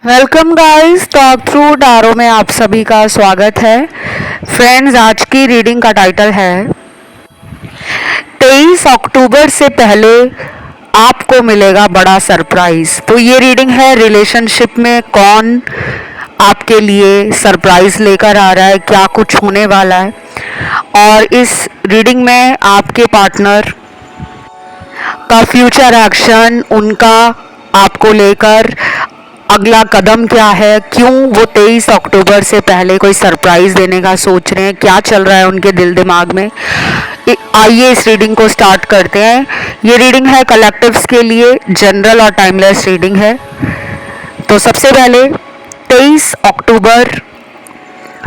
Welcome guys, talk through tarot में आप सभी का स्वागत है। फ्रेंड्स, आज की रीडिंग का टाइटल है 23 अक्टूबर से पहले आपको मिलेगा बड़ा सरप्राइज। तो ये रीडिंग है रिलेशनशिप में कौन आपके लिए सरप्राइज लेकर आ रहा है, क्या कुछ होने वाला है। और इस रीडिंग में आपके पार्टनर का फ्यूचर एक्शन, उनका आपको लेकर अगला कदम क्या है, क्यों वो 23 अक्टूबर से पहले कोई सरप्राइज देने का सोच रहे हैं, क्या चल रहा है उनके दिल दिमाग में। आइए इस रीडिंग को स्टार्ट करते हैं। ये रीडिंग है कलेक्टिव्स के लिए, जनरल और टाइमलेस रीडिंग है। तो सबसे पहले 23 अक्टूबर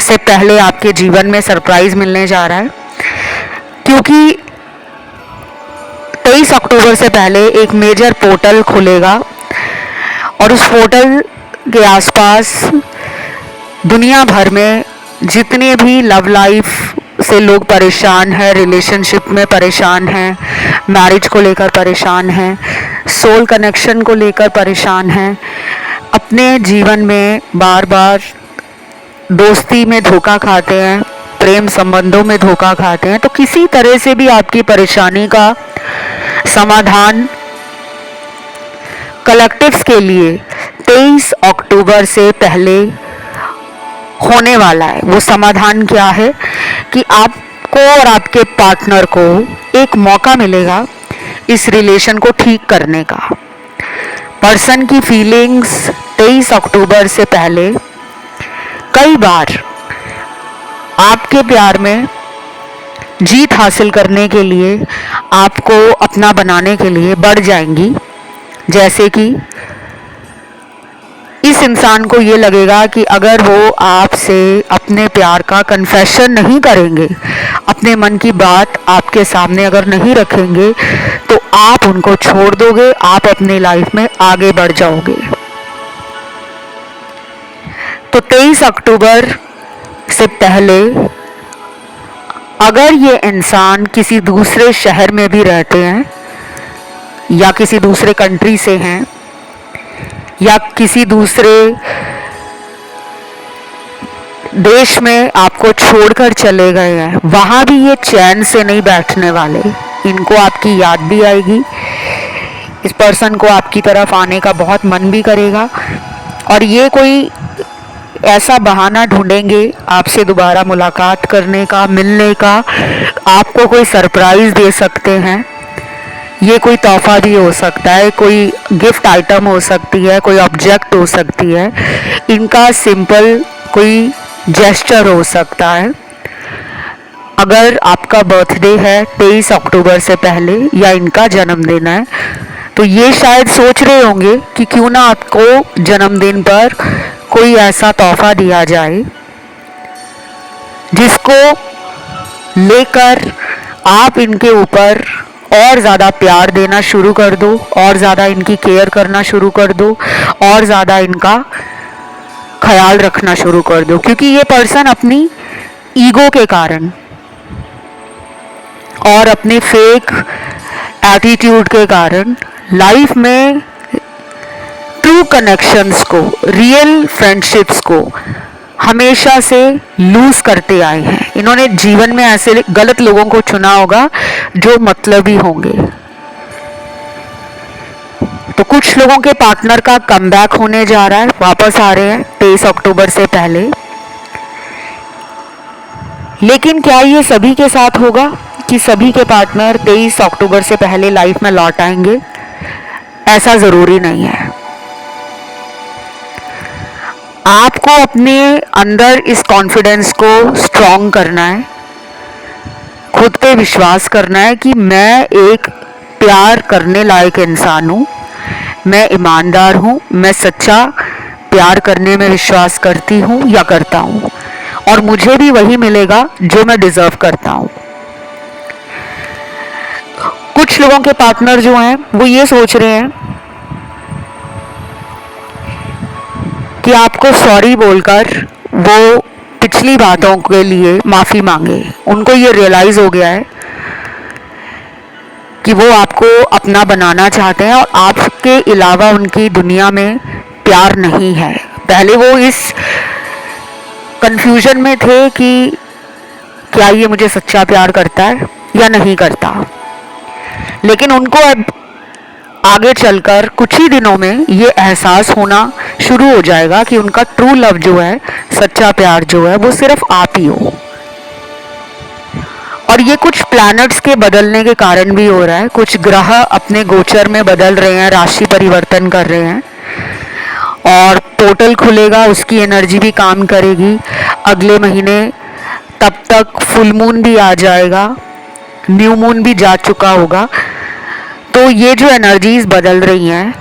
से पहले आपके जीवन में सरप्राइज मिलने जा रहा है, क्योंकि 23 अक्टूबर से पहले एक मेजर पोर्टल खुलेगा और उस पोर्टल के आसपास दुनिया भर में जितने भी लव लाइफ से लोग परेशान हैं, रिलेशनशिप में परेशान हैं, मैरिज को लेकर परेशान हैं, सोल कनेक्शन को लेकर परेशान हैं, अपने जीवन में बार बार दोस्ती में धोखा खाते हैं, प्रेम संबंधों में धोखा खाते हैं, तो किसी तरह से भी आपकी परेशानी का समाधान कलेक्टिव्स के लिए 23 अक्टूबर से पहले होने वाला है। वो समाधान क्या है कि आपको और आपके पार्टनर को एक मौका मिलेगा इस रिलेशन को ठीक करने का। पर्सन की फीलिंग्स 23 अक्टूबर से पहले कई बार आपके प्यार में जीत हासिल करने के लिए, आपको अपना बनाने के लिए बढ़ जाएंगी। जैसे कि इस इंसान को ये लगेगा कि अगर वो आपसे अपने प्यार का कन्फेशन नहीं करेंगे, अपने मन की बात आपके सामने अगर नहीं रखेंगे, तो आप उनको छोड़ दोगे, आप अपनी लाइफ में आगे बढ़ जाओगे। तो 23 अक्टूबर से पहले अगर ये इंसान किसी दूसरे शहर में भी रहते हैं या किसी दूसरे कंट्री से हैं या किसी दूसरे देश में आपको छोड़कर चले गए हैं, वहाँ भी ये चैन से नहीं बैठने वाले। इनको आपकी याद भी आएगी, इस पर्सन को आपकी तरफ आने का बहुत मन भी करेगा और ये कोई ऐसा बहाना ढूंढेंगे आपसे दोबारा मुलाकात करने का, मिलने का। आपको कोई सरप्राइज दे सकते हैं, ये कोई तोहफा भी हो सकता है, कोई गिफ्ट आइटम हो सकती है, कोई ऑब्जेक्ट हो सकती है, इनका सिंपल कोई जेस्चर हो सकता है। अगर आपका बर्थडे है 23 अक्टूबर से पहले या इनका जन्मदिन है, तो ये शायद सोच रहे होंगे कि क्यों ना आपको जन्मदिन पर कोई ऐसा तोहफा दिया जाए जिसको लेकर आप इनके ऊपर और ज़्यादा प्यार देना शुरू कर दो, और ज़्यादा इनकी केयर करना शुरू कर दो, और ज़्यादा इनका ख्याल रखना शुरू कर दो। क्योंकि ये पर्सन अपनी ईगो के कारण और अपने फेक एटीट्यूड के कारण लाइफ में ट्रू कनेक्शंस को, रियल फ्रेंडशिप्स को हमेशा से लूज करते आए हैं। इन्होंने जीवन में ऐसे गलत लोगों को चुना होगा जो मतलबी होंगे। तो कुछ लोगों के पार्टनर का कमबैक होने जा रहा है, वापस आ रहे हैं 23 अक्टूबर से पहले। लेकिन क्या ये सभी के साथ होगा कि सभी के पार्टनर 23 अक्टूबर से पहले लाइफ में लौट आएंगे? ऐसा जरूरी नहीं है। आपको अपने अंदर इस कॉन्फिडेंस को स्ट्रॉन्ग करना है, खुद पे विश्वास करना है कि मैं एक प्यार करने लायक इंसान हूँ, मैं ईमानदार हूँ, मैं सच्चा प्यार करने में विश्वास करती हूँ या करता हूँ, और मुझे भी वही मिलेगा जो मैं डिजर्व करता हूँ। कुछ लोगों के पार्टनर जो हैं वो ये सोच रहे हैं कि आपको सॉरी बोलकर वो पिछली बातों के लिए माफ़ी मांगे। उनको ये रियलाइज़ हो गया है कि वो आपको अपना बनाना चाहते हैं और आपके अलावा उनकी दुनिया में प्यार नहीं है। पहले वो इस कंफ्यूजन में थे कि क्या ये मुझे सच्चा प्यार करता है या नहीं करता, लेकिन उनको अब आगे चलकर कुछ ही दिनों में ये एहसास होना शुरू हो जाएगा कि उनका ट्रू लव जो है, सच्चा प्यार जो है, वो सिर्फ आप ही हो। और ये कुछ प्लैनेट्स के बदलने के कारण भी हो रहा है। कुछ ग्रह अपने गोचर में बदल रहे हैं, राशि परिवर्तन कर रहे हैं और पोर्टल खुलेगा, उसकी एनर्जी भी काम करेगी अगले महीने। तब तक फुल मून भी आ जाएगा, न्यू मून भी जा चुका होगा। तो ये जो एनर्जीज बदल रही हैं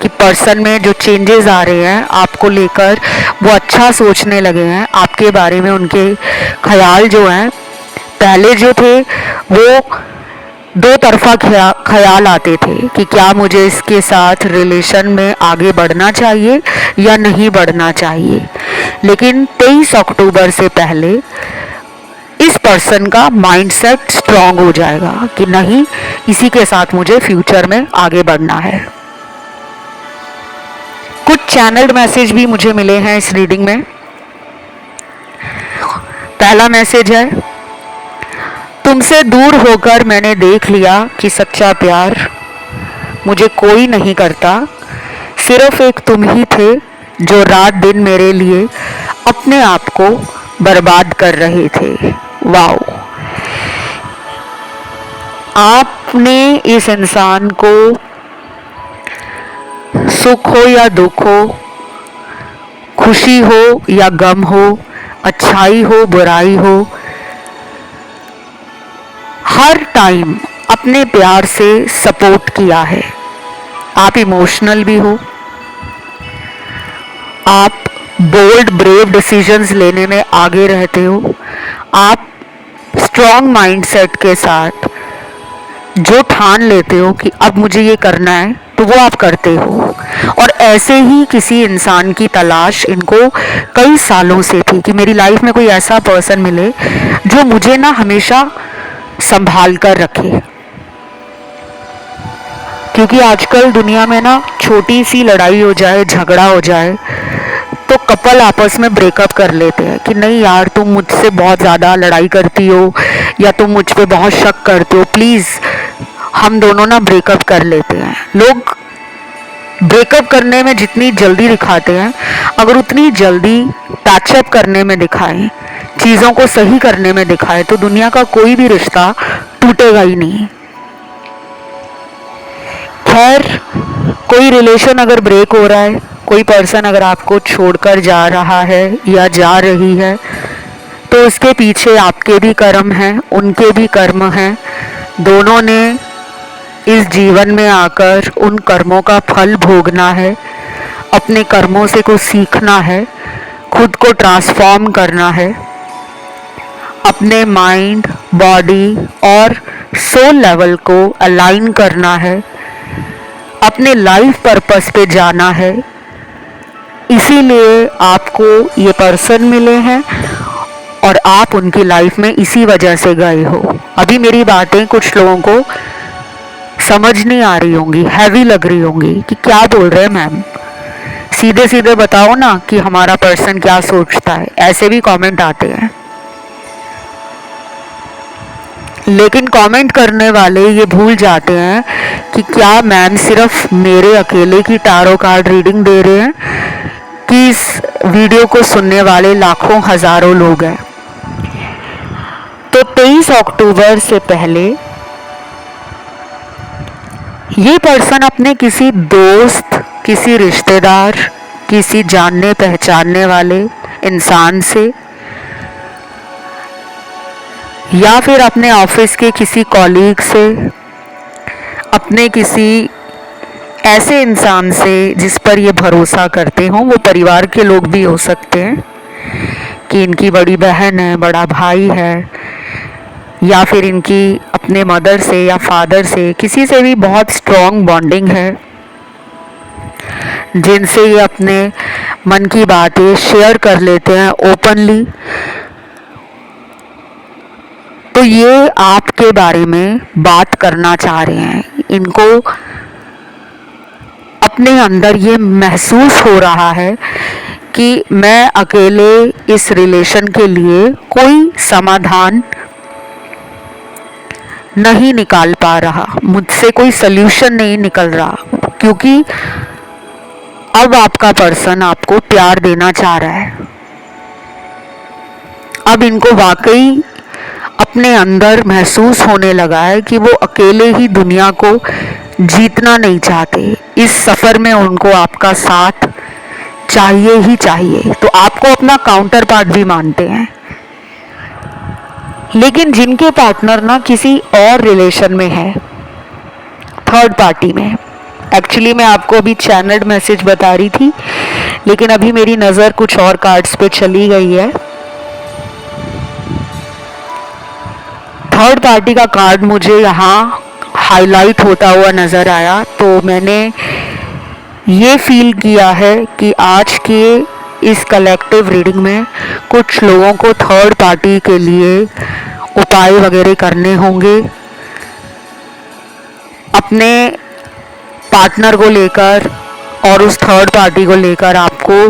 कि पर्सन में जो चेंजेस आ रहे हैं आपको लेकर, वो अच्छा सोचने लगे हैं आपके बारे में। उनके ख्याल जो हैं, पहले जो थे वो दो तरफा ख्याल आते थे कि क्या मुझे इसके साथ रिलेशन में आगे बढ़ना चाहिए या नहीं बढ़ना चाहिए, लेकिन 23 अक्टूबर से पहले इस पर्सन का माइंडसेट स्ट्रांग हो जाएगा कि नहीं, इसी के साथ मुझे फ्यूचर में आगे बढ़ना है। कुछ चैनल्ड मैसेज भी मुझे मिले हैं इस रीडिंग में। पहला मैसेज है, तुमसे दूर होकर मैंने देख लिया कि सच्चा प्यार मुझे कोई नहीं करता, सिर्फ एक तुम ही थे जो रात दिन मेरे लिए अपने आप को बर्बाद कर रहे थे। वाओ, आपने इस इंसान को सुख हो या दुख हो, खुशी हो या गम हो, अच्छाई हो बुराई हो, हर टाइम अपने प्यार से सपोर्ट किया है। आप इमोशनल भी हो, आप बोल्ड ब्रेव डिसीजंस लेने में आगे रहते हो, आप स्ट्रॉन्ग माइंडसेट के साथ जो ठान लेते हो कि अब मुझे ये करना है तो वो आप करते हो। और ऐसे ही किसी इंसान की तलाश इनको कई सालों से थी कि मेरी लाइफ में कोई ऐसा पर्सन मिले जो मुझे ना हमेशा संभाल कर रखे। क्योंकि आजकल दुनिया में ना छोटी सी लड़ाई हो जाए, झगड़ा हो जाए, तो कपल आपस में ब्रेकअप कर लेते हैं कि नहीं यार, तुम मुझसे बहुत ज़्यादा लड़ाई करती हो या तुम मुझ पे बहुत शक करते हो, प्लीज़ हम दोनों ना ब्रेकअप कर लेते हैं। लोग ब्रेकअप करने में जितनी जल्दी दिखाते हैं, अगर उतनी जल्दी पैचअप करने में दिखाएं, चीज़ों को सही करने में दिखाएं, तो दुनिया का कोई भी रिश्ता टूटेगा ही नहीं। खैर, कोई रिलेशन अगर ब्रेक हो रहा है, कोई पर्सन अगर आपको छोड़कर जा रहा है या जा रही है, तो उसके पीछे आपके भी कर्म हैं, उनके भी कर्म हैं। दोनों ने इस जीवन में आकर उन कर्मों का फल भोगना है, अपने कर्मों से कुछ सीखना है, खुद को ट्रांसफॉर्म करना है, अपने माइंड, बॉडी और सोल लेवल को अलाइन करना है, अपने लाइफ पर्पस पे जाना है। इसीलिए आपको ये पर्सन मिले हैं और आप उनकी लाइफ में इसी वजह से गए हो। अभी मेरी बातें कुछ लोगों को समझ नहीं आ रही होंगी, हैवी लग रही होंगी कि क्या बोल रहे हैं मैम, सीधे सीधे बताओ ना कि हमारा पर्सन क्या सोचता है। ऐसे भी कमेंट आते हैं, लेकिन कमेंट करने वाले ये भूल जाते हैं कि क्या मैम सिर्फ मेरे अकेले की टारो कार्ड रीडिंग दे रहे हैं कि इस वीडियो को सुनने वाले लाखों हजारों लोग हैं। तो 23 अक्टूबर से पहले ये पर्सन अपने किसी दोस्त, किसी रिश्तेदार, किसी जानने पहचानने वाले इंसान से या फिर अपने ऑफिस के किसी कॉलीग से, अपने किसी ऐसे इंसान से जिस पर ये भरोसा करते हों, वो परिवार के लोग भी हो सकते हैं कि इनकी बड़ी बहन है, बड़ा भाई है, या फिर इनकी अपने मदर से या फादर से, किसी से भी बहुत स्ट्रॉन्ग बॉन्डिंग है, जिनसे ये अपने मन की बातें शेयर कर लेते हैं ओपनली। तो ये आपके बारे में बात करना चाह रहे हैं। इनको अपने अंदर ये महसूस हो रहा है कि मैं अकेले इस रिलेशन के लिए कोई समाधान नहीं निकाल पा रहा, मुझसे कोई सल्यूशन नहीं निकल रहा, क्योंकि अब आपका पर्सन आपको प्यार देना चाह रहा है। अब इनको वाकई अपने अंदर महसूस होने लगा है कि वो अकेले ही दुनिया को जीतना नहीं चाहते। इस सफ़र में उनको आपका साथ चाहिए ही चाहिए, तो आपको अपना काउंटर पार्ट भी मानते हैं। लेकिन जिनके पार्टनर ना किसी और रिलेशन में है, थर्ड पार्टी में, एक्चुअली मैं आपको अभी चैनल्ड मैसेज बता रही थी, लेकिन अभी मेरी नज़र कुछ और कार्ड्स पे चली गई है। थर्ड पार्टी का कार्ड मुझे यहाँ हाईलाइट होता हुआ नज़र आया, तो मैंने ये फील किया है कि आज के इस कलेक्टिव रीडिंग में कुछ लोगों को थर्ड पार्टी के लिए उपाय वगैरह करने होंगे। अपने पार्टनर को लेकर और उस थर्ड पार्टी को लेकर आपको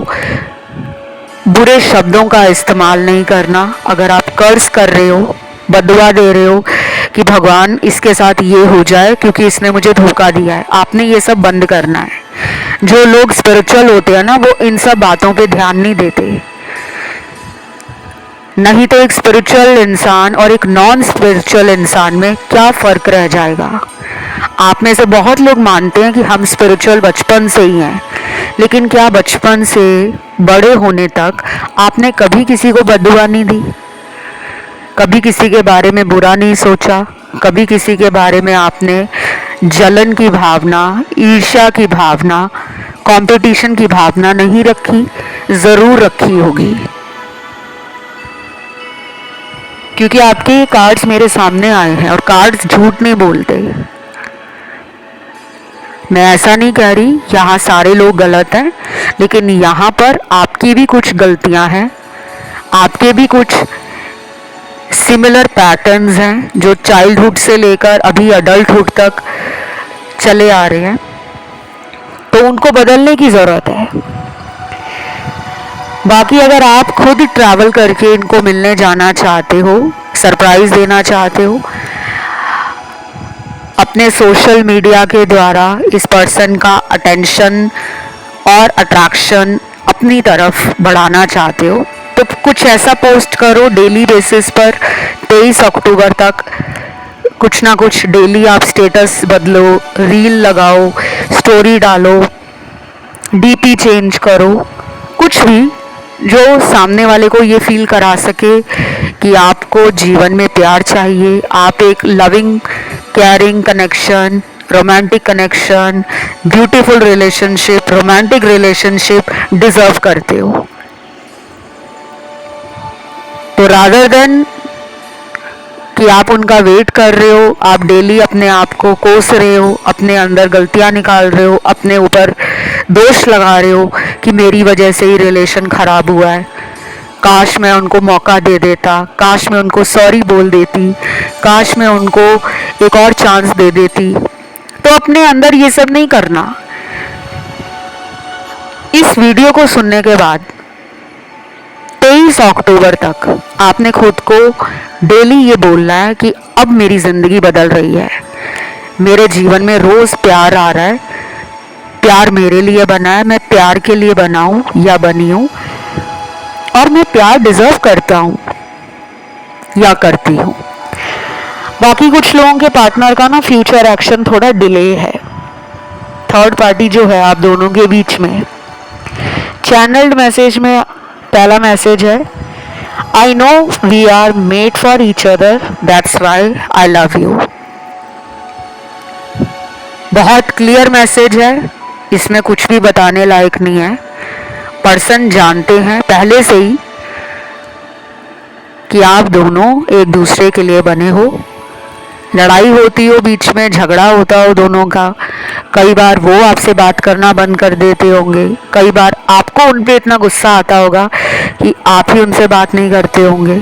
बुरे शब्दों का इस्तेमाल नहीं करना। अगर आप कर्ज कर रहे हो, बदुआ दे रहे हो कि भगवान इसके साथ ये हो जाए क्योंकि इसने मुझे धोखा दिया है, आपने ये सब बंद करना है। जो लोग स्पिरिचुअल होते हैं ना, वो इन सब बातों पे ध्यान नहीं देते। नहीं तो एक स्पिरिचुअल इंसान और एक नॉन स्पिरिचुअल इंसान में क्या फ़र्क रह जाएगा। आप में से बहुत लोग मानते हैं कि हम स्पिरिचुअल बचपन से ही हैं, लेकिन क्या बचपन से बड़े होने तक आपने कभी किसी को बद्दुआ नहीं दी? कभी किसी के बारे में बुरा नहीं सोचा? कभी किसी के बारे में आपने जलन की भावना, ईर्ष्या की भावना, कंपटीशन की भावना नहीं रखी? ज़रूर रखी होगी, क्योंकि आपके कार्ड्स मेरे सामने आए हैं और कार्ड्स झूठ नहीं बोलते। मैं ऐसा नहीं कह रही यहाँ सारे लोग गलत हैं, लेकिन यहाँ पर आपकी भी कुछ गलतियाँ हैं, आपके भी कुछ सिमिलर पैटर्न्स हैं जो चाइल्डहुड से लेकर अभी अडल्टहुड तक चले आ रहे हैं, तो उनको बदलने की ज़रूरत है। बाकी अगर आप खुद ट्रैवल करके इनको मिलने जाना चाहते हो, सरप्राइज़ देना चाहते हो, अपने सोशल मीडिया के द्वारा इस पर्सन का अटेंशन और अट्रैक्शन अपनी तरफ बढ़ाना चाहते हो, तो कुछ ऐसा पोस्ट करो डेली बेसिस पर। 23 अक्टूबर तक कुछ ना कुछ डेली आप स्टेटस बदलो, रील लगाओ, स्टोरी डालो, डीपी चेंज करो, कुछ भी जो सामने वाले को ये फील करा सके कि आपको जीवन में प्यार चाहिए, आप एक loving caring connection, romantic connection, beautiful relationship, romantic relationship deserve करते हो। तो रादर देन कि आप उनका वेट कर रहे हो, आप डेली अपने आप को कोस रहे हो, अपने अंदर गलतियां निकाल रहे हो, अपने ऊपर दोष लगा रहे हो कि मेरी वजह से ही रिलेशन खराब हुआ है, काश मैं उनको मौका दे देता, काश मैं उनको सॉरी बोल देती, काश मैं उनको एक और चांस दे देती। तो अपने अंदर ये सब नहीं करना। इस वीडियो को सुनने के बाद 23 अक्टूबर तक आपने खुद को डेली ये बोलना है कि अब मेरी ज़िंदगी बदल रही है, मेरे जीवन में रोज़ प्यार आ रहा है, प्यार मेरे लिए बना है, मैं प्यार के लिए बना हूँ या बनी हूँ, और मैं प्यार डिज़र्व करता हूँ या करती हूँ। बाकी कुछ लोगों के पार्टनर का ना फ्यूचर एक्शन थोड़ा डिले है, थर्ड पार्टी जो है आप दोनों के बीच में। चैनल्ड मैसेज में पहला मैसेज है, I know we are made for each other, that's why I love you. बहुत क्लियर मैसेज है, इसमें कुछ भी बताने लायक नहीं है। पर्सन जानते हैं पहले से ही कि आप दोनों एक दूसरे के लिए बने हो। लड़ाई होती हो बीच में, झगड़ा होता हो दोनों का, कई बार वो आपसे बात करना बंद कर देते होंगे, कई बार आपको उन पे इतना गुस्सा आता होगा कि आप ही उनसे बात नहीं करते होंगे।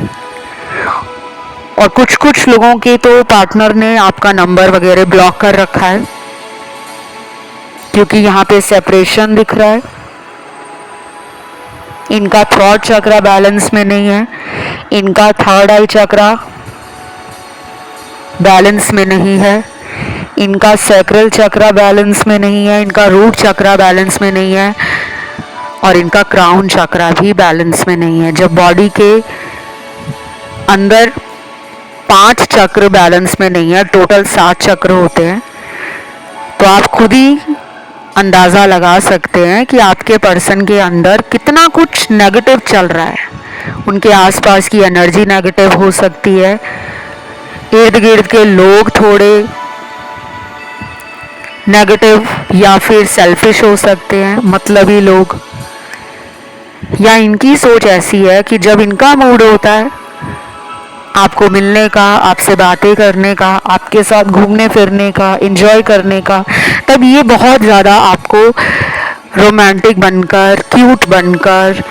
और कुछ लोगों के तो पार्टनर ने आपका नंबर वगैरह ब्लॉक कर रखा है, क्योंकि यहाँ पे सेपरेशन दिख रहा है। इनका थ्रॉट चक्रा बैलेंस में नहीं है, इनका थर्ड आई चक्रा बैलेंस में नहीं है, इनका सैक्रल चक्रा बैलेंस में नहीं है, इनका रूट चक्रा बैलेंस में नहीं है और इनका क्राउन चक्रा भी बैलेंस में नहीं है। जब बॉडी के अंदर 5 चक्र बैलेंस में नहीं है, टोटल 7 चक्र होते हैं, तो आप खुद ही अंदाज़ा लगा सकते हैं कि आपके पर्सन के अंदर कितना कुछ नेगेटिव चल रहा है। उनके आसपास की एनर्जी नेगेटिव हो सकती है, इर्द गिर्द के लोग थोड़े नेगेटिव या फिर सेल्फिश हो सकते हैं, मतलबी लोग, या इनकी सोच ऐसी है कि जब इनका मूड होता है आपको मिलने का, आपसे बातें करने का, आपके साथ घूमने फिरने का, एंजॉय करने का, तब ये बहुत ज़्यादा आपको रोमांटिक बनकर, क्यूट बनकर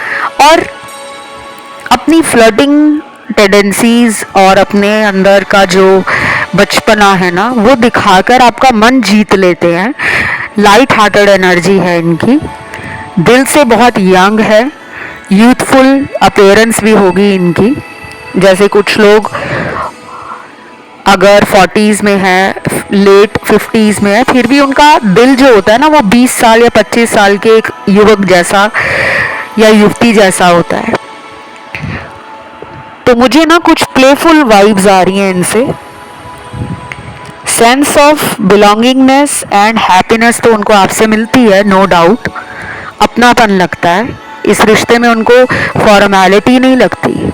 और अपनी फ्लर्टिंग टेंडेंसीज और अपने अंदर का जो बचपना है ना, वो दिखाकर आपका मन जीत लेते हैं। लाइट हार्टेड एनर्जी है इनकी, दिल से बहुत यंग है, यूथफुल अपीयरेंस भी होगी इनकी। जैसे कुछ लोग अगर 40s में है, लेट 50s में है, फिर भी उनका दिल जो होता है ना, वो 20 साल या 25 साल के एक युवक जैसा या युवती जैसा होता है। तो मुझे ना कुछ प्लेफुल वाइब्स आ रही हैं इनसे। Sense of belongingness and happiness तो उनको आपसे मिलती है, नो डाउट। अपनापन लगता है इस रिश्ते में, उनको फॉर्मेलिटी नहीं लगती।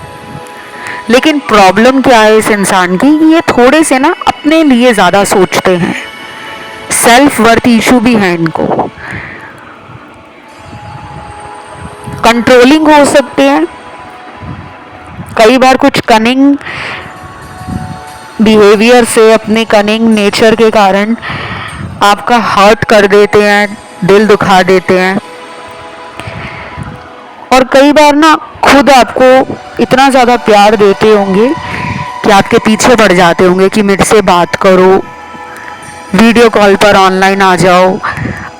लेकिन प्रॉब्लम क्या है इस इंसान की, ये थोड़े से ना अपने लिए ज़्यादा सोचते हैं, सेल्फ वर्थ इशू भी है इनको, कंट्रोलिंग हो सकते हैं, कई बार कुछ कनिंग बिहेवियर से, अपने कनिंग नेचर के कारण आपका हर्ट कर देते हैं, दिल दुखा देते हैं। और कई बार ना खुद आपको इतना ज़्यादा प्यार देते होंगे कि आपके पीछे पड़ जाते होंगे कि मेरे से बात करो, वीडियो कॉल पर ऑनलाइन आ जाओ,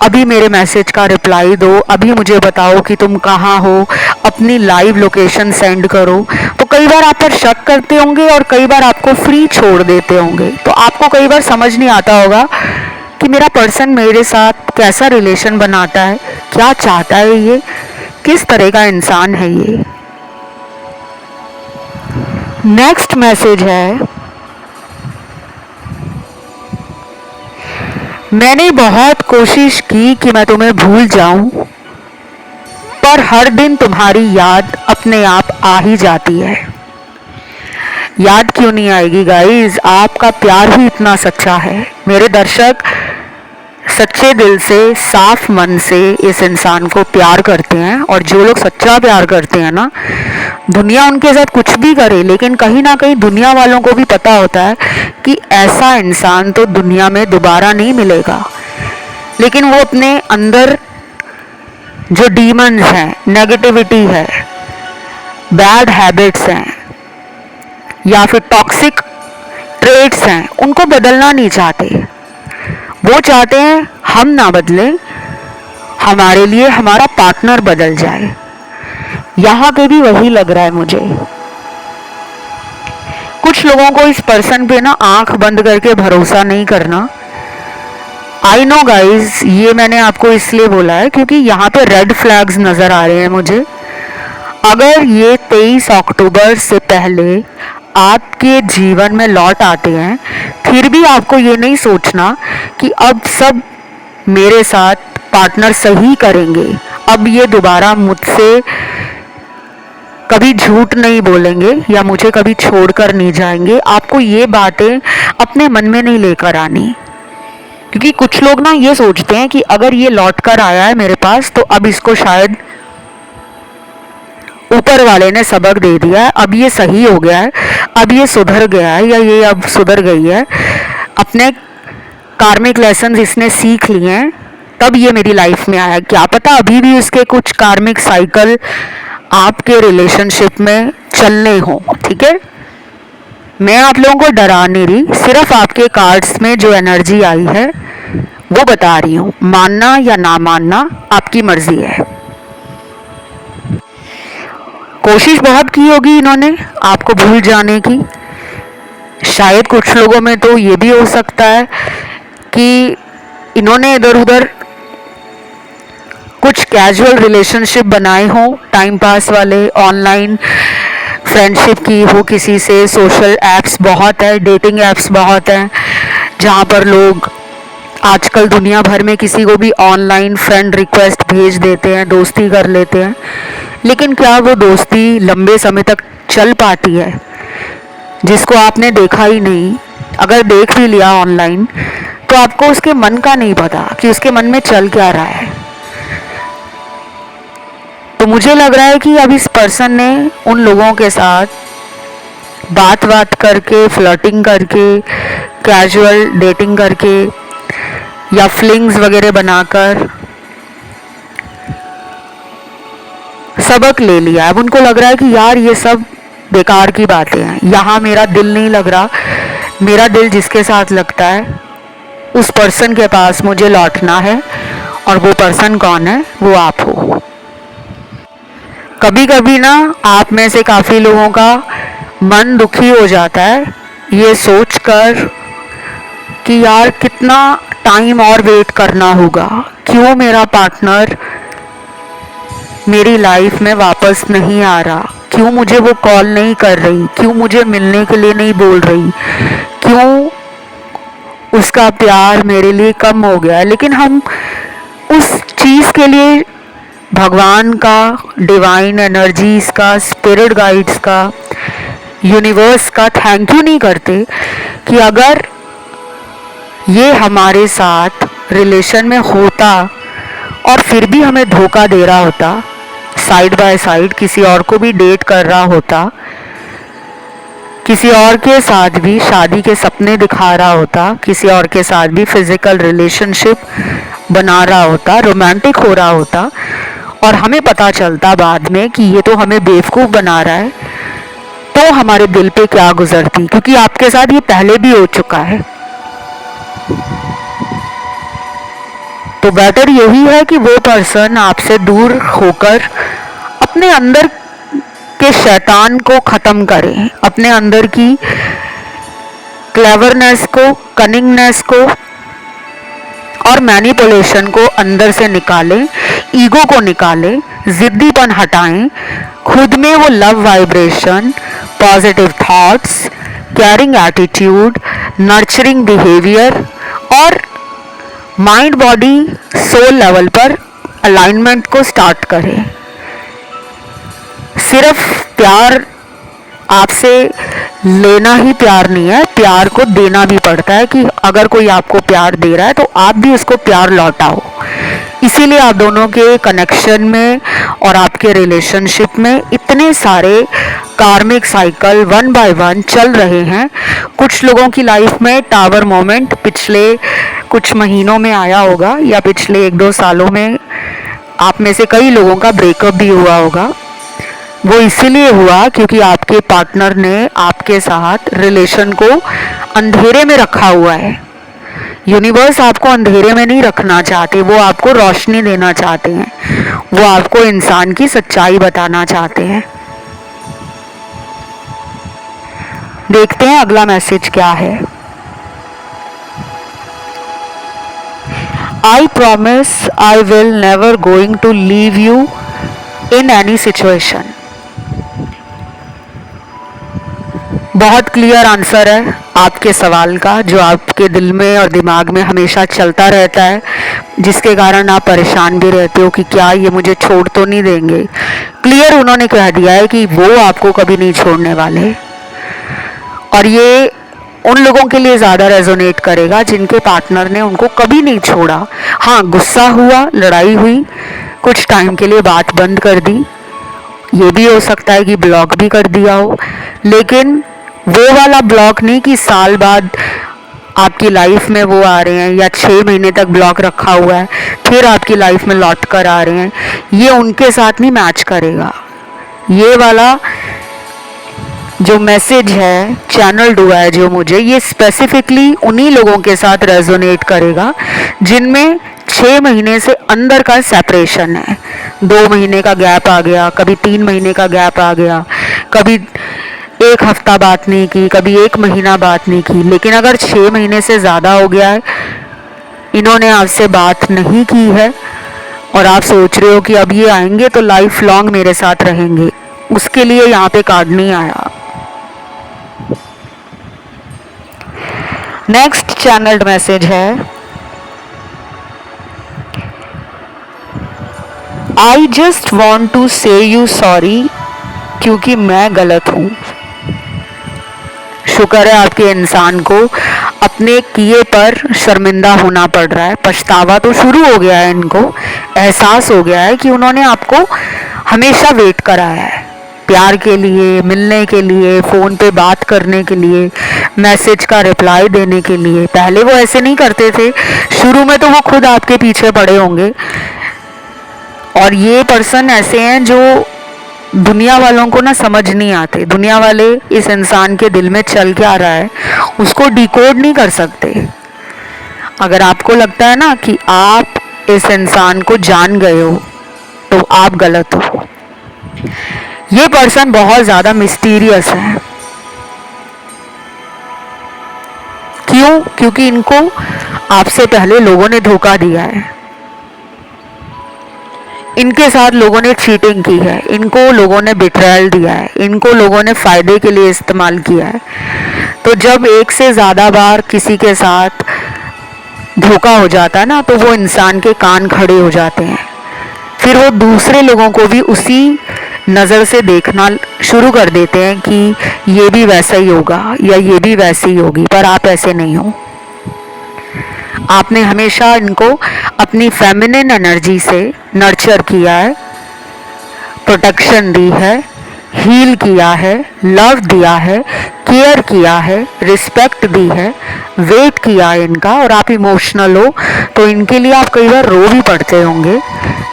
अभी मेरे मैसेज का रिप्लाई दो, अभी मुझे बताओ कि तुम कहाँ हो, अपनी लाइव लोकेशन सेंड करो। तो कई बार आप पर शक करते होंगे और कई बार आपको फ्री छोड़ देते होंगे। तो आपको कई बार समझ नहीं आता होगा कि मेरा पर्सन मेरे साथ कैसा रिलेशन बनाता है, क्या चाहता है, ये किस तरह का इंसान है ये। नेक्स्ट मैसेज है, मैंने बहुत कोशिश की कि मैं तुम्हें भूल जाऊं, पर हर दिन तुम्हारी याद अपने आप आ ही जाती है। याद क्यों नहीं आएगी गाइस, आपका प्यार ही इतना सच्चा है। मेरे दर्शक सच्चे दिल से, साफ मन से इस इंसान को प्यार करते हैं, और जो लोग सच्चा प्यार करते हैं ना, दुनिया उनके साथ कुछ भी करे, लेकिन कहीं ना कहीं दुनिया वालों को भी पता होता है कि ऐसा इंसान तो दुनिया में दोबारा नहीं मिलेगा। लेकिन वो अपने अंदर जो डीमंस हैं, नेगेटिविटी है, बैड हैबिट्स हैं या फिर टॉक्सिक ट्रेट्स हैं, उनको बदलना नहीं चाहते। वो चाहते हैं हम ना बदले, हमारे लिए हमारा पार्टनर बदल जाए। यहाँ पे भी वही लग रहा है मुझे। कुछ लोगों को इस पर्सन पे ना आंख बंद करके भरोसा नहीं करना। आई नो गाइज, ये मैंने आपको इसलिए बोला है क्योंकि यहाँ पे रेड फ्लैग्स नजर आ रहे हैं मुझे। अगर ये 23 अक्टूबर से पहले आपके जीवन में लौट आते हैं, फिर भी आपको ये नहीं सोचना कि अब सब मेरे साथ पार्टनर सही करेंगे, अब ये दोबारा मुझसे कभी झूठ नहीं बोलेंगे या मुझे कभी छोड़कर नहीं जाएंगे। आपको ये बातें अपने मन में नहीं लेकर आनी, क्योंकि कुछ लोग ना ये सोचते हैं कि अगर ये लौट कर आया है मेरे पास तो अब इसको शायद ऊपर वाले ने सबक दे दिया है, अब ये सही हो गया है, अब ये सुधर गया है या ये अब सुधर गई है, अपने कार्मिक लेसन इसने सीख लिए हैं, तब ये मेरी लाइफ में आया। क्या पता अभी भी इसके कुछ कार्मिक साइकिल आपके रिलेशनशिप में चलने हो। ठीक है, मैं आप लोगों को डरा नहीं रही, सिर्फ आपके कार्ड्स में जो एनर्जी आई है वो बता रही हूँ। मानना या ना मानना आपकी मर्जी है। कोशिश बहुत की होगी इन्होंने आपको भूल जाने की। शायद कुछ लोगों में तो ये भी हो सकता है कि इन्होंने इधर उधर कुछ कैजुअल रिलेशनशिप बनाए हों, टाइम पास वाले, ऑनलाइन फ्रेंडशिप की हो किसी से। सोशल ऐप्स बहुत है, डेटिंग ऐप्स बहुत हैं, जहाँ पर लोग आजकल दुनिया भर में किसी को भी ऑनलाइन फ्रेंड रिक्वेस्ट भेज देते हैं, दोस्ती कर लेते हैं। लेकिन क्या वो दोस्ती लंबे समय तक चल पाती है? जिसको आपने देखा ही नहीं, अगर देख भी लिया ऑनलाइन, तो आपको उसके मन का नहीं पता कि उसके मन में चल क्या रहा है। तो मुझे लग रहा है कि अब इस पर्सन ने उन लोगों के साथ बात करके, फ्लर्टिंग करके, कैजुअल डेटिंग करके या फ्लिंग्स वगैरह बनाकर सबक ले लिया। अब उनको लग रहा है कि यार ये सब बेकार की बातें हैं, यहाँ मेरा दिल नहीं लग रहा। मेरा दिल जिसके साथ लगता है उस पर्सन के पास मुझे लौटना है, और वो पर्सन कौन है? वो आप हो। कभी कभी ना आप में से काफ़ी लोगों का मन दुखी हो जाता है ये सोचकर कि यार कितना टाइम और वेट करना होगा, क्यों मेरा पार्टनर मेरी लाइफ में वापस नहीं आ रहा, क्यों मुझे वो कॉल नहीं कर रही, क्यों मुझे मिलने के लिए नहीं बोल रही, क्यों उसका प्यार मेरे लिए कम हो गया है। लेकिन हम उस चीज़ के लिए भगवान का, डिवाइन एनर्जीज का, स्पिरिट गाइड्स का, यूनिवर्स का थैंक यू नहीं करते कि अगर ये हमारे साथ रिलेशन में होता और फिर भी हमें धोखा दे रहा होता, साइड बाय साइड किसी और को भी डेट कर रहा होता, किसी और के साथ भी शादी के सपने दिखा रहा होता, किसी और के साथ भी फिजिकल रिलेशनशिप बना रहा होता, रोमांटिक हो रहा होता, और हमें पता चलता बाद में कि ये तो हमें बेवकूफ़ बना रहा है, तो हमारे दिल पे क्या गुजरती, क्योंकि आपके साथ ये पहले भी हो चुका है। तो बेटर यही है कि वो पर्सन आपसे दूर होकर अपने अंदर के शैतान को ख़त्म करें, अपने अंदर की क्लेवरनेस को, कनिंगनेस को और मैनिपुलेशन को अंदर से निकालें, ईगो को निकालें, ज़िद्दीपन हटाएं, खुद में वो love vibration, positive thoughts, caring attitude, nurturing behaviour और माइंड बॉडी सोल लेवल पर अलाइनमेंट को स्टार्ट करें। सिर्फ प्यार आपसे लेना ही प्यार नहीं है, प्यार को देना भी पड़ता है कि अगर कोई आपको प्यार दे रहा है तो आप भी उसको प्यार लौटाओ। इसीलिए आप दोनों के कनेक्शन में और आपके रिलेशनशिप में इतने सारे कार्मिक साइकिल वन बाय वन चल रहे हैं। कुछ लोगों की लाइफ में टावर मोमेंट पिछले कुछ महीनों में आया होगा, या पिछले 1-2 सालों में आप में से कई लोगों का ब्रेकअप भी हुआ होगा। वो इसीलिए हुआ क्योंकि आपके पार्टनर ने आपके साथ रिलेशन को अंधेरे में रखा हुआ है। यूनिवर्स आपको अंधेरे में नहीं रखना चाहते, वो आपको रोशनी देना चाहते हैं, वो आपको इंसान की सच्चाई बताना चाहते हैं। देखते हैं अगला मैसेज क्या है। I promise I will never going to leave you in any situation. बहुत क्लियर आंसर है आपके सवाल का, जो आपके दिल में और दिमाग में हमेशा चलता रहता है, जिसके कारण आप परेशान भी रहते हो कि क्या ये मुझे छोड़ तो नहीं देंगे। क्लियर उन्होंने कह दिया है कि वो आपको कभी नहीं छोड़ने वाले, और ये उन लोगों के लिए ज़्यादा रेजोनेट करेगा जिनके पार्टनर ने उनको कभी नहीं छोड़ा। हाँ, गुस्सा हुआ, लड़ाई हुई, कुछ टाइम के लिए बात बंद कर दी, ये भी हो सकता है कि ब्लॉक भी कर दिया हो, लेकिन वो वाला ब्लॉक नहीं कि साल बाद आपकी लाइफ में वो आ रहे हैं, या 6 महीने तक ब्लॉक रखा हुआ है फिर आपकी लाइफ में लौट कर आ रहे हैं, ये उनके साथ नहीं मैच करेगा। ये वाला जो मैसेज है चैनल हुआ है जो मुझे, ये स्पेसिफिकली उन्हीं लोगों के साथ रेजोनेट करेगा जिनमें 6 महीने से अंदर का सेपरेशन है, 2 महीने का गैप आ गया, कभी 3 महीने का गैप आ गया, कभी 1 हफ्ता बात नहीं की, कभी 1 महीना बात नहीं की। लेकिन अगर 6 महीने से ज़्यादा हो गया है, इन्होंने आपसे बात नहीं की है और आप सोच रहे हो कि अब ये आएंगे तो लाइफ लॉन्ग मेरे साथ रहेंगे, उसके लिए यहाँ पे कार्ड नहीं आया। नेक्स्ट चैनल्ड मैसेज है, आई जस्ट वॉन्ट टू से यू सॉरी, क्योंकि मैं गलत हूँ। शुक्र है आपके इंसान को अपने किए पर शर्मिंदा होना पड़ रहा है, पछतावा तो शुरू हो गया है, इनको एहसास हो गया है कि उन्होंने आपको हमेशा वेट कराया है, प्यार के लिए, मिलने के लिए, फ़ोन पे बात करने के लिए, मैसेज का रिप्लाई देने के लिए। पहले वो ऐसे नहीं करते थे, शुरू में तो वो खुद आपके पीछे पड़े होंगे। और ये पर्सन ऐसे हैं जो दुनिया वालों को ना समझ नहीं आते, दुनिया वाले इस इंसान के दिल में चल क्या रहा है उसको डिकोड नहीं कर सकते। अगर आपको लगता है ना कि आप इस इंसान को जान गए हो तो आप गलत हो। ये पर्सन बहुत ज़्यादा मिस्टीरियस है। क्यों? क्योंकि इनको आपसे पहले लोगों ने धोखा दिया है, इनके साथ लोगों ने चीटिंग की है, इनको लोगों ने बिट्रायल दिया है, इनको लोगों ने फ़ायदे के लिए इस्तेमाल किया है। तो जब एक से ज़्यादा बार किसी के साथ धोखा हो जाता है ना, तो वो इंसान के कान खड़े हो जाते हैं, फिर वो दूसरे लोगों को भी उसी नज़र से देखना शुरू कर देते हैं कि ये भी वैसा ही होगा या ये भी वैसी ही होगी, पर आप ऐसे नहीं हो। आपने हमेशा इनको अपनी फेमिनिन एनर्जी से नर्चर किया है, प्रोटेक्शन दी है, हील किया है, लव दिया है, केयर किया है, रिस्पेक्ट दी है, वेट किया है इनका। और आप इमोशनल हो तो इनके लिए आप कई बार रो भी पड़ते होंगे,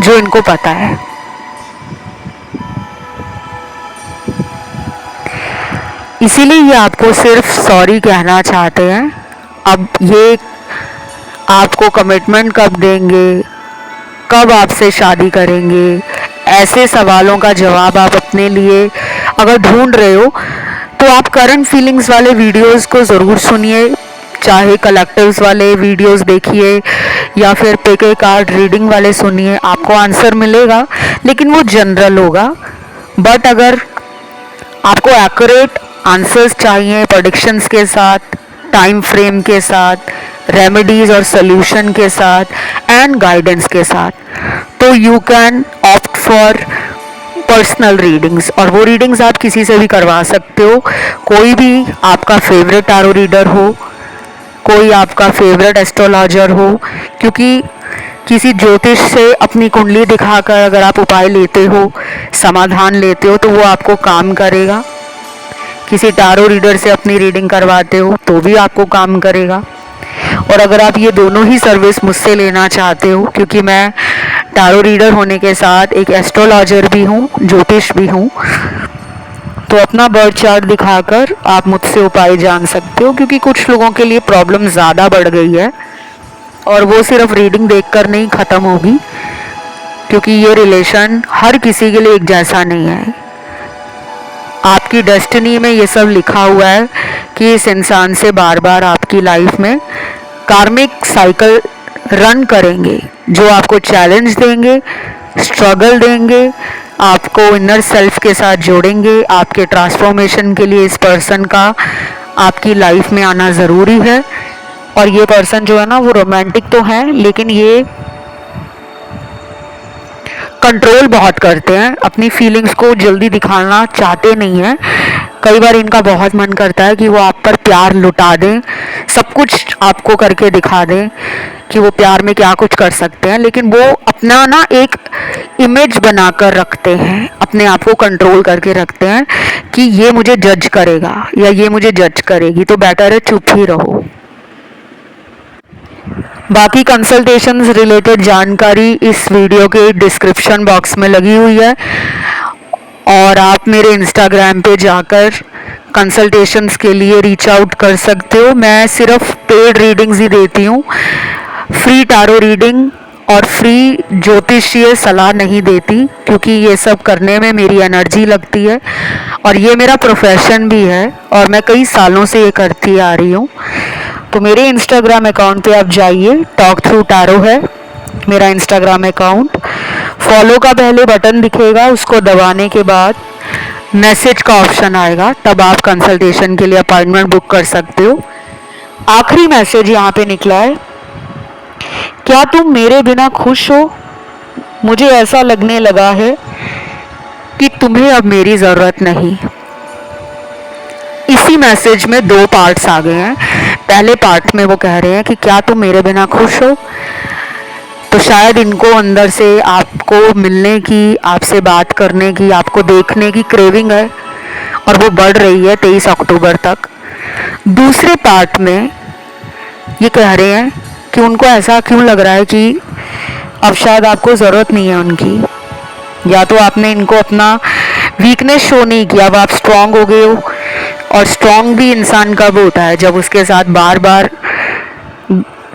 जो इनको पता है। इसीलिए ये आपको सिर्फ सॉरी कहना चाहते हैं। अब ये आपको कमिटमेंट कब देंगे, कब आपसे शादी करेंगे, ऐसे सवालों का जवाब आप अपने लिए अगर ढूंढ रहे हो तो आप करंट फीलिंग्स वाले वीडियोस को ज़रूर सुनिए, चाहे कलेक्टिव्स वाले वीडियोस देखिए या फिर पेके कार्ड रीडिंग वाले सुनिए, आपको आंसर मिलेगा, लेकिन वो जनरल होगा। बट अगर आपको एक्यूरेट आंसर्स चाहिए, प्रेडिक्शंस के साथ, टाइम फ्रेम के साथ, रेमेडीज और सोल्यूशन के साथ एंड गाइडेंस के साथ, तो you can opt for personal readings. और वो रीडिंग्स आप किसी से भी करवा सकते हो, कोई भी आपका फेवरेट टैरो रीडर हो, कोई आपका फेवरेट एस्ट्रोलॉजर हो, क्योंकि किसी ज्योतिष से अपनी कुंडली दिखाकर अगर आप उपाय लेते हो, समाधान लेते हो, तो वो आपको काम करेगा। किसी टैरो रीडर से अपनी रीडिंग करवाते हो तो भी आपको काम करेगा। और अगर आप ये दोनों ही सर्विस मुझसे लेना चाहते हो, क्योंकि मैं टैरो रीडर होने के साथ एक एस्ट्रोलॉजर भी हूँ, ज्योतिष भी हूँ, तो अपना बर्थ चार्ट दिखाकर आप मुझसे उपाय जान सकते हो। क्योंकि कुछ लोगों के लिए प्रॉब्लम ज़्यादा बढ़ गई है और वो सिर्फ रीडिंग देखकर नहीं ख़त्म होगी, क्योंकि ये रिलेशन हर किसी के लिए एक जैसा नहीं है। आपकी डेस्टिनी में ये सब लिखा हुआ है कि इस इंसान से बार बार आपकी लाइफ में कार्मिक साइकिल रन करेंगे, जो आपको चैलेंज देंगे, स्ट्रगल देंगे, आपको इनर सेल्फ के साथ जोड़ेंगे। आपके ट्रांसफॉर्मेशन के लिए इस पर्सन का आपकी लाइफ में आना ज़रूरी है। और ये पर्सन जो है ना, वो रोमांटिक तो है, लेकिन ये कंट्रोल बहुत करते हैं, अपनी फीलिंग्स को जल्दी दिखाना चाहते नहीं हैं। कई बार इनका बहुत मन करता है कि वो आप पर प्यार लुटा दें, सब कुछ आपको करके दिखा दें कि वो प्यार में क्या कुछ कर सकते हैं, लेकिन वो अपना ना एक इमेज बनाकर रखते हैं, अपने आप को कंट्रोल करके रखते हैं कि ये मुझे जज करेगा या ये मुझे जज करेगी, तो बेटर है चुप ही रहो। बाकी कंसल्टेशंस रिलेटेड जानकारी इस वीडियो के डिस्क्रिप्शन बॉक्स में लगी हुई है, और आप मेरे इंस्टाग्राम पे जाकर कंसल्टेशंस के लिए रीच आउट कर सकते हो। मैं सिर्फ पेड रीडिंग्स ही देती हूँ, फ्री टैरो रीडिंग और फ्री ज्योतिषीय सलाह नहीं देती, क्योंकि ये सब करने में मेरी एनर्जी लगती है और ये मेरा प्रोफेशन भी है और मैं कई सालों से ये करती आ रही हूँ। तो मेरे इंस्टाग्राम अकाउंट पे आप जाइए, टॉक थ्रू टैरो है मेरा इंस्टाग्राम अकाउंट। फॉलो का पहले बटन दिखेगा, उसको दबाने के बाद मैसेज का ऑप्शन आएगा, तब आप कंसल्टेशन के लिए अपॉइंटमेंट बुक कर सकते हो। आखिरी मैसेज यहाँ पे निकला है, क्या तुम मेरे बिना खुश हो? मुझे ऐसा लगने लगा है कि तुम्हें अब मेरी ज़रूरत नहीं। इसी मैसेज में दो पार्ट्स आ गए हैं। पहले पार्ट में वो कह रहे हैं कि क्या तुम मेरे बिना खुश हो, तो शायद इनको अंदर से आपको मिलने की, आपसे बात करने की, आपको देखने की क्रेविंग है और वो बढ़ रही है 23 अक्टूबर तक। दूसरे पार्ट में ये कह रहे हैं कि उनको ऐसा क्यों लग रहा है कि अब शायद आपको ज़रूरत नहीं है उनकी, या तो आपने इनको अपना वीकनेस शो नहीं किया, अब आप स्ट्रांग हो गए हो। और स्ट्रांग भी इंसान कब होता है, जब उसके साथ बार बार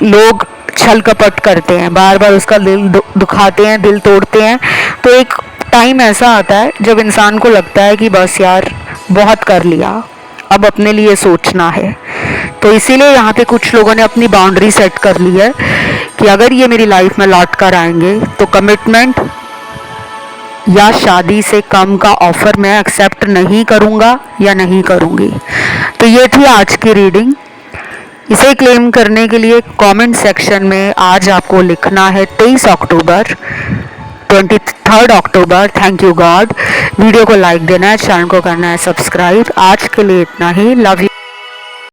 लोग छल कपट करते हैं, बार बार उसका दिल दुखाते हैं, दिल तोड़ते हैं। तो एक टाइम ऐसा आता है जब इंसान को लगता है कि बस यार बहुत कर लिया, अब अपने लिए सोचना है। तो इसीलिए यहाँ पे कुछ लोगों ने अपनी बाउंड्री सेट कर ली है कि अगर ये मेरी लाइफ में लौट कर आएंगे तो कमिटमेंट या शादी से कम का ऑफर मैं एक्सेप्ट नहीं करूँगा या नहीं करूँगी। तो ये थी आज की रीडिंग। इसे क्लेम करने के लिए कमेंट सेक्शन में आज आपको लिखना है 23 अक्टूबर, 23 अक्टूबर, थैंक यू गॉड। वीडियो को लाइक देना है, चैनल को करना है सब्सक्राइब। आज के लिए इतना ही, लव यू।